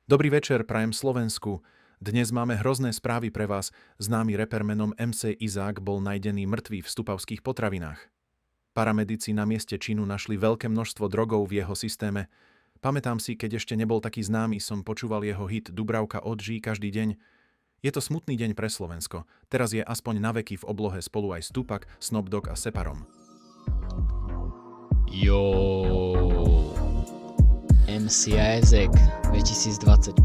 Dobrý večer, prajem Slovensku. Dnes máme hrozné správy pre vás. Známy reper menom MC Izák bol nájdený mŕtvý v stupavských potravinách. Paramedici na mieste činu našli veľké množstvo drogov v jeho systéme. Pamätám si, keď ešte nebol taký známy, som počúval jeho hit Dubravka od Ž každý deň. Je to smutný deň pre Slovensko. Teraz je aspoň na veky v oblohe spolu aj s Tupac, Snoop Dogg a Separom. MC Izák 2025.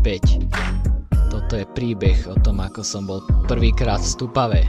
Toto je príbeh o tom, ako som bol prvýkrát v Stupave.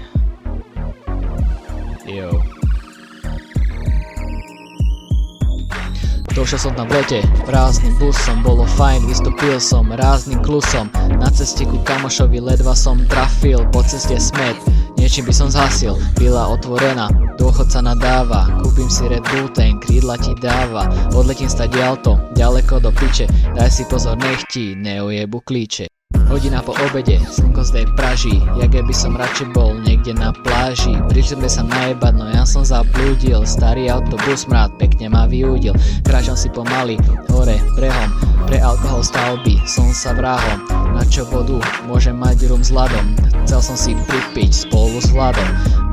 Došiel som tam v lete, prázdnym busom, bolo fajn, vystúpil som rázným klusom. Na ceste ku kamošovi ledva som trafil, po ceste smet, niečím by som zhasil. Pila otvorená, dôchodca nadáva, kúpim si Red Bull, ten krídla ti dáva. Odletím stadiaľto, ďaleko do piče, daj si pozor, nech ti neojebu klíče. Hodina po obede, slnko zdej praží, jak by som radšej bol niekde na pláži. Prišli sme sa najebať, no ja som zablúdil, starý autobus mrád pekne ma vyúdil. Kráčam si pomaly, hore, brehom, pre alkohol stavby, som sa vrahom. Na čo vodu, môžem mať rum s ľadom, chcel som si pripiť spolu s Vladom.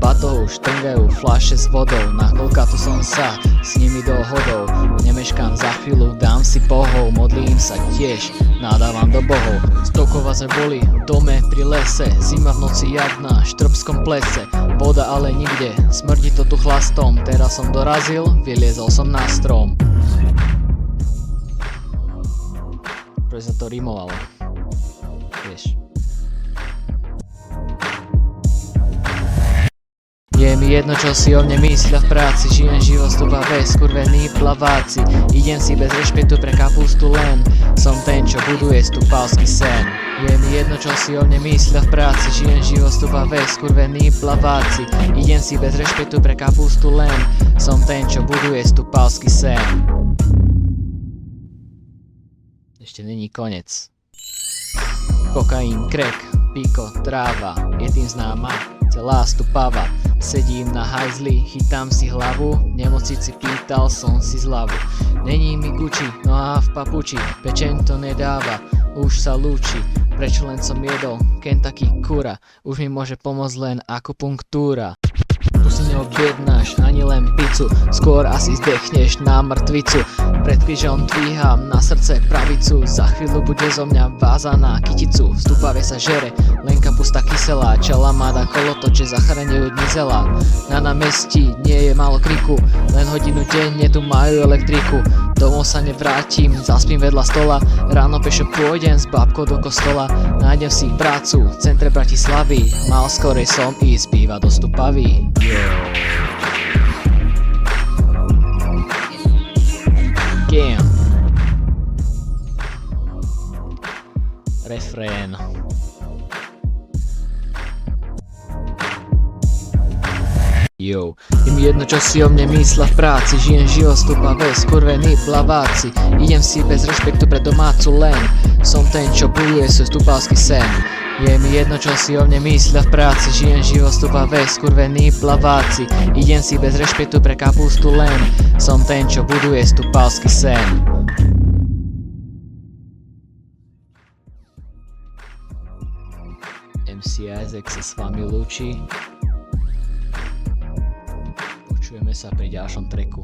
Batohu štrngajú fľaše s vodou, na kolkatu som sa s nimi dohodol. Nemeškám za chvíľu, dám si pohov, modlím sa tiež, nadávam do bohov. Stokova sme boli v dome pri lese, zima v noci jak na štrbskom plese. Voda ale nikde, smrdí to tu chlastom, teraz som dorazil, vyliezol som na strom. Prečo sa to rimovalo? Vieš. Je mi jedno, čo si o mne myslia v práci, žijem život Stupave, skurvení plaváci. Idem si bez rešpektu pre kapustu len, som ten, čo buduje stupavský sen. Je mi jedno, čo si o mne myslia v práci, žijem život Stupave, skurvení plaváci. Idem si bez rešpektu pre kapustu len, som ten, čo buduje stupavský sen. Ešte není konec. Kokain, crack, píko, tráva, je tým známa celá Stupava. Sedím na hajzli, chytám si hlavu, nemocnici pýtal som si zľavu. Není mi Gucci, no a v papuči, pečeň to nedáva, už sa lúči. Prečo len som jedol Kentucky kura, už mi môže pomôcť len akupunktúra. Tu si neobjednáš ani len pizzu, skôr asi zdechneš na mŕtvicu. Pred krížom dvíham na srdce pravicu, za chvíľu bude zo mňa váza na kyticu. V Stupave sa žere, len kapusta kyselá, čela má dá kolotoče, zachraňujú dni zelá. Na námestí nie je málo kriku, len hodinu denne tu majú elektriku. Domov sa nevrátim, zaspím vedľa stola, ráno pešo pôjdem s babkou do kostola. Nájdem si prácu v centre Bratislavy, mal skorej som ísť bývať do Stupavy. Refrén. Je mi jedno, čo si o mne myslia v práci, žijem život Stupave, skurvení plaváci. Idem si bez rešpektu pre domácu len, som ten, čo buduje svoj stupavský sen. Je mi jedno, čo si o mne myslia v práci, žijem život Stupave, skurvení plaváci. Idem si bez rešpektu pre kapustu len, som ten, čo buduje stupavský sen. MC Izák sa s vami lúči. Počujeme sa pri ďalšom tracku.